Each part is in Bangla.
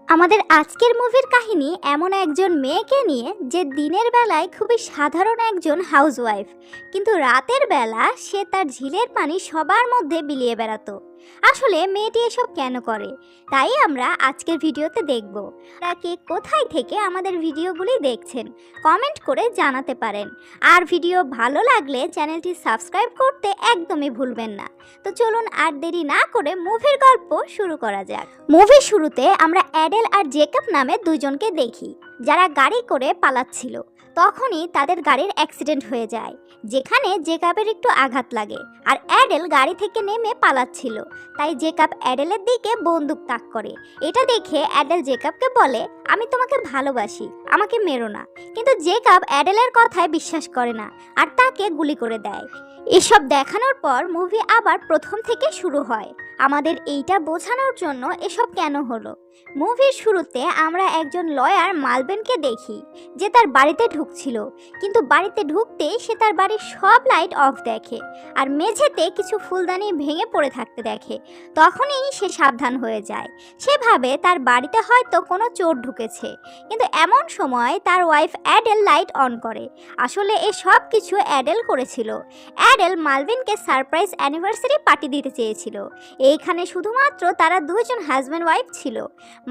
আমাদের আজকের মুভির কাহিনী এমন একজন মেয়েকে নিয়ে যে দিনের বেলায় খুবই সাধারণ একজন হাউসওয়াইফ, কিন্তু রাতের বেলা সে তার ঝিলের পানি সবার মধ্যে বিলিয়ে বেড়াতো। আসলে মেয়েটি এসব কেন করে, তাই আমরা আজকের ভিডিওতে দেখব। তাকে কোথায় থেকে আমাদের ভিডিওগুলি দেখছেন কমেন্ট করে জানাতে পারেন, আর ভিডিও ভালো লাগলে চ্যানেলটি সাবস্ক্রাইব করতে একদমই ভুলবেন না। তো চলুন আর দেরি না করে মুভির গল্প শুরু করা যাক। মুভির শুরুতে আমরা অ্যাডেল আর জেকব নামে দুইজনকে দেখি, যারা গাড়ি করে পালাচ্ছিল। তখনই তাদের গাড়ির অ্যাক্সিডেন্ট হয়ে যায়, যেখানে জেকবের একটু আঘাত লাগে, আর অ্যাডেল গাড়ি থেকে নেমে পালাচ্ছিল। তাই জেকব অ্যাডেলের দিকে বন্দুক তাক করে। এটা দেখে অ্যাডেল জেকবকে বলে, আমি তোমাকে ভালোবাসি, আমাকে মেরো না। কিন্তু জেকব অ্যাডেলের কথায় বিশ্বাস করে না, আর তাকে গুলি করে দেয়। এসব দেখানোর পর মুভি আবার প্রথম থেকে শুরু হয়, আমাদের এইটা বোঝানোর জন্য এসব কেন হলো। মুভির শুরুতে আমরা একজন লয়ার মালবেনকে দেখি, যে তার বাড়িতে ঢুকছিল, কিন্তু বাড়িতে ঢুকতে সে তার বাড়ির সব লাইট অফ দেখে, আর মেঝেতে কিছু ফুলদানি ভেঙে পড়ে থাকতে দেখে। তখনই সে সাবধান হয়ে যায়। সে ভাবে তার বাড়িতে হয়তো কোনো চোর ঢুকেছে, কিন্তু এমন সময় তার ওয়াইফ অ্যাডেল লাইট অন করে। আসলে এ সব কিছু অ্যাডেল করেছিল। অ্যাডেল মালভিনকে সারপ্রাইজ অ্যানিভার্সারি পার্টি দিতে চেয়েছিল। এইখানে শুধুমাত্র তারা দুইজন হাজব্যান্ড ওয়াইফ ছিল।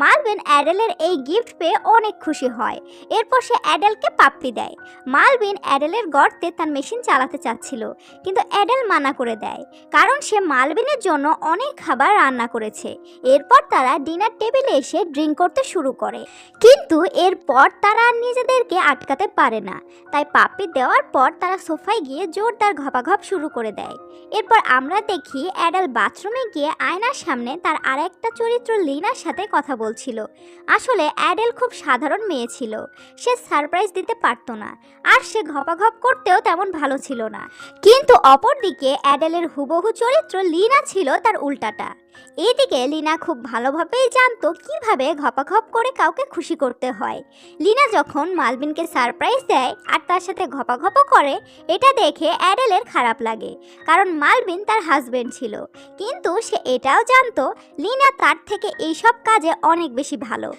মালভিন অ্যাডেলের এই গিফট পেয়ে অনেক খুশি হয়। এরপর সে অ্যাডেলকে পাপ্পি দেয়। মালভিন অ্যাডেলের গর্তে তার মেশিন চালাতে চাচ্ছিল, কিন্তু অ্যাডেল মানা করে দেয়, কারণ সে মালভিনের জন্য অনেক খাবার রান্না করেছে। এরপর তারা ডিনার টেবিলে এসে ড্রিঙ্ক করতে শুরু করে, কিন্তু এরপর তারা আর নিজেদেরকে আটকাতে পারে না। তাই পাপ্পি দেওয়ার পর তারা সোফায় গিয়ে জোরদার ঘপাঘপ শুরু করে দেয়। এরপর আমরা দেখি অ্যাডেল বাথরুমে গিয়ে আয়নার সামনে তার আরেকটা চরিত্র লিনার সাথে কথা বলছিল। আসলে অ্যাডেল খুব সাধারণ মেয়ে ছিল, সে সারপ্রাইজ দিতে পারতো না, আর সে ঘপাঘপ করতেও তেমন ভালো ছিল না। কিন্তু অপরদিকে অ্যাডেলের হুবহু চরিত্র লিনা ছিল তার উল্টাটা। এইদিকে লিনা খুব ভালোভাবেই জানতো কিভাবে ঘপাঘপ করে কাউকে খুশি করতে হয়। লিনা যখন মালভিনকে সারপ্রাইজ দেয় আর তার সাথে ঘপাঘপও করে, এটা দেখে অ্যাডেলের খারাপ লাগে, কারণ মালভিন তার হাজবেন্ড ছিল। কিন্তু সে এটাও জানতো লিনা তার থেকে এইসব কাজে অনেক বেশি ভালো।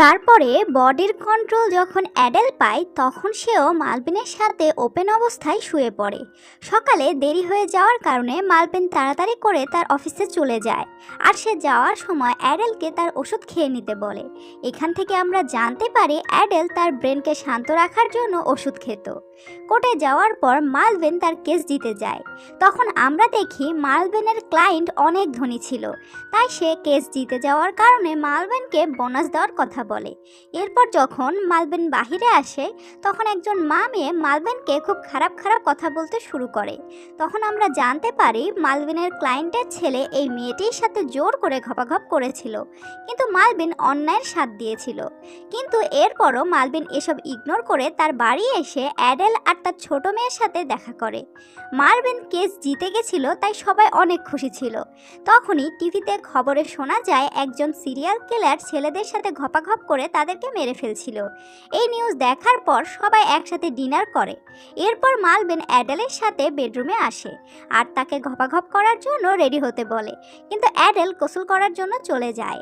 তারপরে বডির কন্ট্রোল যখন অ্যাডেল পায়, তখন সেও মালভিনের সাথে ওপেন অবস্থায় শুয়ে পড়ে। সকালে দেরি হয়ে যাওয়ার কারণে মালভিন তাড়াতাড়ি করে তার অফিসে চলে যায়, আর সে যাওয়ার সময় অ্যাডেলকে তার ওষুধ খেয়ে নিতে বলে। এখান থেকে আমরা জানতে পারি অ্যাডেল তার ব্রেনকে শান্ত রাখার জন্য ওষুধ খেত। কোর্টে যাওয়ার পর মালভিন তার কেস জিতে যায়। তখন আমরা দেখি মালভিনের ক্লায়েন্ট অনেক ধনী ছিল, তাই সে কেস জিতে যাওয়ার কারণে মালভিনকে বোনাস দেওয়ার কথা বলে। এরপর যখন মালভিন বাহিরে আসে, তখন একজন মা মেয়ে মালভিনকে খুব খারাপ খারাপ কথা বলতে শুরু করে। তখন আমরা জানতে পারি মালভিনের ক্লায়েন্টের ছেলে এই মেয়েটির সাথে জোর করে ঘপাঘপ করেছিল, কিন্তু মালভিন অন্যায়ের সাথ দিয়েছিল। কিন্তু এরপরও মালভিন এসব ইগনোর করে তার বাড়ি এসে অ্যাডেল আর তার ছোট মেয়ের সাথে দেখা করে। মালভিন কেস জিতে গেছিল, তাই সবাই অনেক খুশি ছিল। তখনই টিভিতে খবরে শোনা যায় একজন সিরিয়াল কিলার ছেলেদের সাথে ঘপাঘপ করে তাদেরকে মেরে ফেলছিল। এই নিউজ দেখার পর সবাই একসাথে ডিনার করে। এরপর মালভিন অ্যাডেলের সাথে বেডরুমে আসে আর তাকে ঘপাঘপ করার জন্য রেডি হতে বলে, কিন্তু অ্যাডেল গোসল করার জন্য চলে যায়।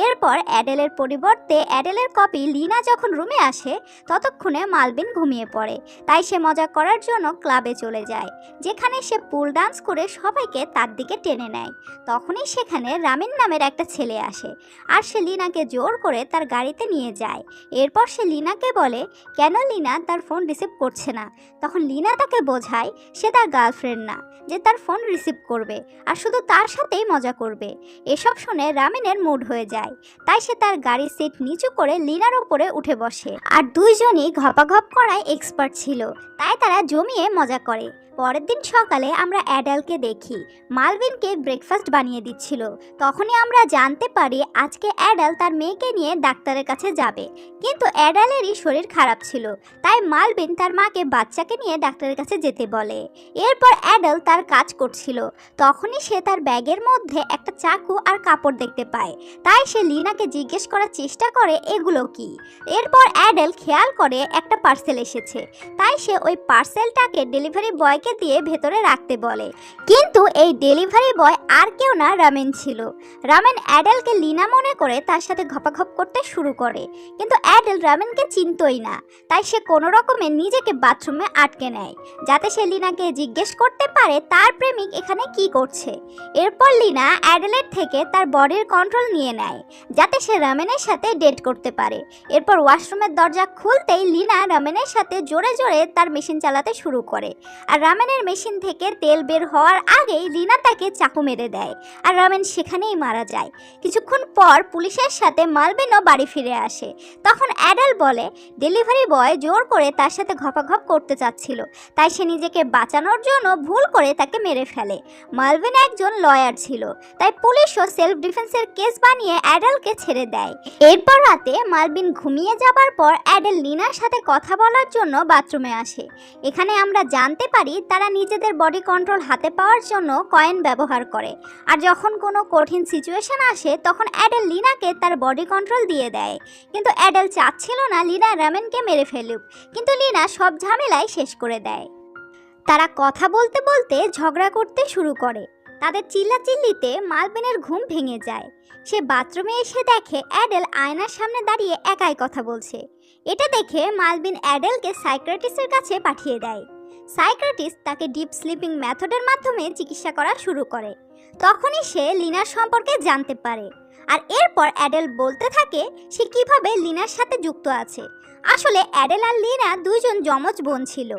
এরপর অ্যাডেলের পরিবর্তে অ্যাডেলের কপি লিনা যখন রুমে আসে, ততক্ষণে মালভিন ঘুমিয়ে পড়ে। তাই সে মজা করার জন্য ক্লাবে চলে যায়, যেখানে সে পুল ডান্স করে সবাইকে তার দিকে টেনে নেয়। তখনই সেখানে রামিন নামের একটা ছেলে আসে, আর সে লিনাকে জোর করে তার গাড়িতে নিয়ে যায়। এরপর সে লিনাকে বলে কেন লিনা তার ফোন রিসিভ করছে না। তখন লিনা তাকে বোঝায় সে তার গার্লফ্রেন্ড না, যে তার ফোন রিসিভ করবে আর শুধু তার সাথেই মজা করবে। এসব শুনে রামিনের মুড হয়ে যায়, তাই সে তার গাড়ির সিট নিচু করে লিনার উপরে উঠে বসে। আর দুইজনই ঘপাঘপ করায় এক্সপার্ট ছিল, তাই তারা জমিয়ে মজা করে। পরের দিন সকালে আমরা অ্যাডেলকে দেখি মালভিনকে ব্রেকফাস্ট বানিয়ে দিচ্ছিল। তখনই আমরা জানতে পারি আজকে অ্যাডেল তার মেয়েকে নিয়ে ডাক্তারের কাছে যাবে, কিন্তু অ্যাডেলেরই শরীর খারাপ ছিল, তাই মালভিন তার মাকে বাচ্চাকে নিয়ে ডাক্তারের কাছে যেতে বলে। এরপর অ্যাডেল তার কাজ করছিল, তখনই সে তার ব্যাগের মধ্যে একটা একটা চাকু আর কাপড় দেখতে পায়। তাই সে লিনাকে জিজ্ঞেস করার চেষ্টা করে এগুলো কি। এরপর অ্যাডেল খেয়াল করে একটা পার্সেল এসেছে, তাই সে ওই পার্সেলটাকে ডেলিভারি বয়কে দিয়ে ভেতরে রাখতে বলে। কিন্তু এই ডেলিভারি বয় আর কেউ না, রামেন ছিল। রামেন অ্যাডেলকে লিনা মনে করে তার সাথে ঘপাঘপ করতে শুরু করে, কিন্তু অ্যাডেল রামেনকে চিনতই না। তাই সে কোনো রকমে নিজেকে বাথরুমে আটকে নেয়, যাতে সে লিনাকে জিজ্ঞেস করতে পারে তার প্রেমিক এখানে কি করছে। এরপর লিনা অ্যাডেলের থেকে তার বডির কন্ট্রোল নিয়ে নেয়, যাতে সে রামেনের সাথে ডেট করতে পারে। এরপর ওয়াশরুমের দরজা খুলতেই লিনা রামেনের সাথে জোরে জোরে তার মেশিন চালাতে শুরু করে, আর রামেনের মেশিন থেকে তেল বের হওয়ার আগেই লিনা তাকে চাকু মেরে দেয়, আর রামেন সেখানেই মারা যায়। কিছুক্ষণ পর পুলিশের সাথে মালভিনও বাড়ি ফিরে আসে। তখন অ্যাডেল বলে ডেলিভারি বয় জোর করে তার সাথে ঘপাঘপ করতে চাচ্ছিল, তাই সে নিজেকে বাঁচানোর জন্য ভুল করে তাকে মেরে ফেলে। মালভিন একজন লয়ার ছিল, তাই পুলিশও সেলফ ডিফেন্সের কেস বানিয়ে অ্যাডেলকে ছেড়ে দেয়। এরপর রাতে মালভিন ঘুমিয়ে যাবার পর অ্যাডেল লিনার সাথে কথা বলার জন্য বাথরুমে আসে। এখানে আমরা জানতে পারি তারা নিজেদের বডি কন্ট্রোল হাতে পাওয়ার জন্য কয়েন ব্যবহার করে, আর যখন কোনো কঠিন সিচুয়েশন আসে তখন অ্যাডেল লিনাকে তার বডি কন্ট্রোল দিয়ে দেয়। কিন্তু অ্যাডেল চাচ্ছিল না লিনা রামেনকে মেরে ফেলুক, কিন্তু লিনা সব ঝামেলাই শেষ করে দেয়। তারা কথা বলতে বলতে ঝগড়া করতে শুরু করে। তাদের চিল্লাচিল্লিতে মালভিনের ঘুম ভেঙে যায়। সে বাথরুমে এসে দেখে অ্যাডেল আয়নার সামনে দাঁড়িয়ে একাই কথা বলছে। এটা দেখে মালভিন অ্যাডেলকে সাইকিয়াট্রিস্টের কাছে পাঠিয়ে দেয়। সাইকিয়াট্রিস্ট তাকে ডিপ স্লিপিং মেথডের মাধ্যমে চিকিৎসা করা শুরু করে। তখনই সে লিনার সম্পর্কে জানতে পারে, আর এরপর অ্যাডেল বলতে থাকে সে কিভাবে লিনার সাথে যুক্ত আছে। আসলে অ্যাডেল আর লিনা দুইজন যমজ বোন ছিল।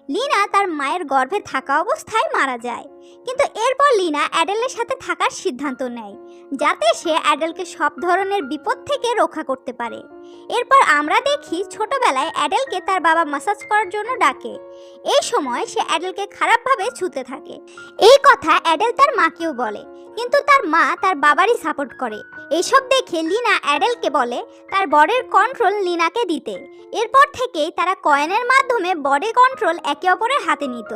লিনা তার মায়ের গর্ভে থাকা অবস্থায় মারা যায়, কিন্তু এরপর লিনা অ্যাডেলের সাথে থাকার সিদ্ধান্ত নেয়, যাতে সে অ্যাডেলকে সব ধরনের বিপদ থেকে রক্ষা করতে পারে। এরপর আমরা দেখি ছোটবেলায় অ্যাডেলকে তার বাবা ম্যাসাজ করার জন্য ডাকে। এই সময় সে অ্যাডেলকে খারাপভাবে ছুঁতে থাকে। এই কথা অ্যাডেল তার মাকেও বলে, কিন্তু তার মা তার বাবারই সাপোর্ট করে। এইসব দেখে লিনা অ্যাডেলকে বলে তার বডির কন্ট্রোল লিনাকে দিতে। এরপর থেকেই তারা কয়েনের মাধ্যমে বডি কন্ট্রোল একে অপরের হাতে নিত।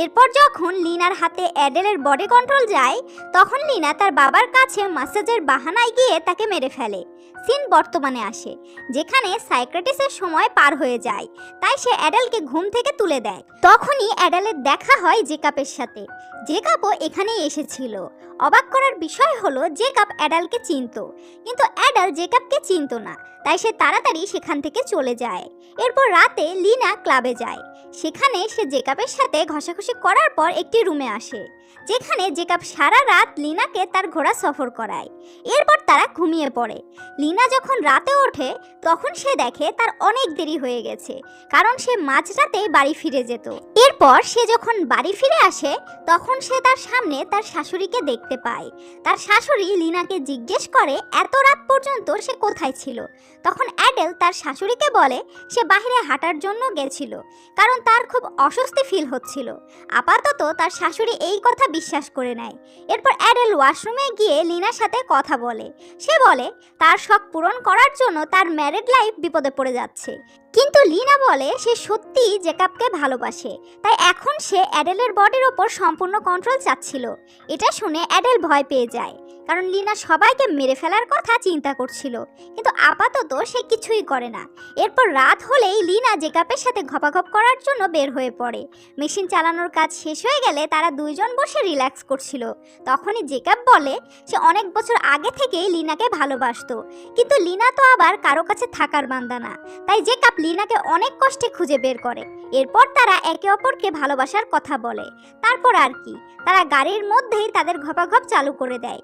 এরপর যখন লিনার হাতে অ্যাডেলের বডি কন্ট্রোল যায়, তখন লিনা তার বাবার কাছে ম্যাসাজের বাহানায় গিয়ে তাকে মেরে ফেলে। সিন বর্তমানে আসে, যেখানে সাইকিয়াট্রিস্টের সময় পার হয়ে যায়, তাই সে অ্যাডেলকে ঘুম থেকে তুলে দেয়। তখনই অ্যাডেলের দেখা হয় জেকাবের সাথে। জেকাবও এখানেই এসেছিল। অবাক করার বিষয় হলো জেকাব অ্যাডেলকে চিনত, কিন্তু অ্যাডেল জেকাবকে চিনত না, তাই সে তাড়াতাড়ি সেখান থেকে চলে যায়। এরপর রাতে লিনা ক্লাবে যায়। সেখানে সে জেকাবের সাথে ঘষাঘষি করার পর একটি রুমে আসে, যেখানে জেকাব সারা রাত লিনাকে তার ঘোড়া সফর করায়। এরপর তারা ঘুমিয়ে পড়ে। লিনা যখন রাতে ওঠে তখন সে দেখে তার অনেক দেরি হয়ে গেছে, কারণ সে মাঝরাতেই বাড়ি ফিরে যেত। এরপর সে যখন বাড়ি ফিরে আসে তখন সে তার সামনে তার শাশুড়িকে দেখতে পায়। তার শাশুড়ি লিনাকে জিজ্ঞেস করে এত রাত পর্যন্ত সে কোথায় ছিল। তখন অ্যাডেল তার শাশুড়িকে বলে সে বাইরে হাঁটার জন্য গেছিল, কারণ তার খুব অস্বস্তি ফিল হচ্ছিল। আপাতত তার শাশুড়ি এই কথা বিশ্বাস করে নেয়। এরপর অ্যাডেল ওয়াশরুমে গিয়ে লিনার সাথে কথা বলে। সে বলে তার শখ পূরণ করার জন্য তার ম্যারিড লাইফ বিপদে পড়ে যাচ্ছে, কিন্তু লিনা বলে সে সত্যিই জেকাবকে ভালোবাসে, তাই এখন সে অ্যাডেলের বডির ওপর সম্পূর্ণ কন্ট্রোল চাচ্ছিল। এটা শুনে অ্যাডেল ভয় পেয়ে যায়, কারণ লিনা সবাইকে মেরে ফেলার কথা চিন্তা করছিল, কিন্তু আপাতত সে কিছুই করে না। এরপর রাত হলেই লিনা জেকাবের সাথে ঘপাঘপ করার জন্য বের হয়ে পড়ে। মেশিন চালানোর কাজ শেষ হয়ে গেলে তারা দুইজন বসে রিল্যাক্স করছিল। তখনই জেকাব বলে সে অনেক বছর আগে থেকেই লিনাকে ভালোবাসতো, কিন্তু লিনা তো আবার কারো কাছে থাকার বান্দা না, তাই জেকাব লিনাকে অনেক কষ্টে খুঁজে বের করে। এরপর তারা একে অপরকে ভালোবাসার কথা বলে। তারপর আর কি, তারা গাড়ির মধ্যেই তাদের ঘপাঘপ চালু করে দেয়।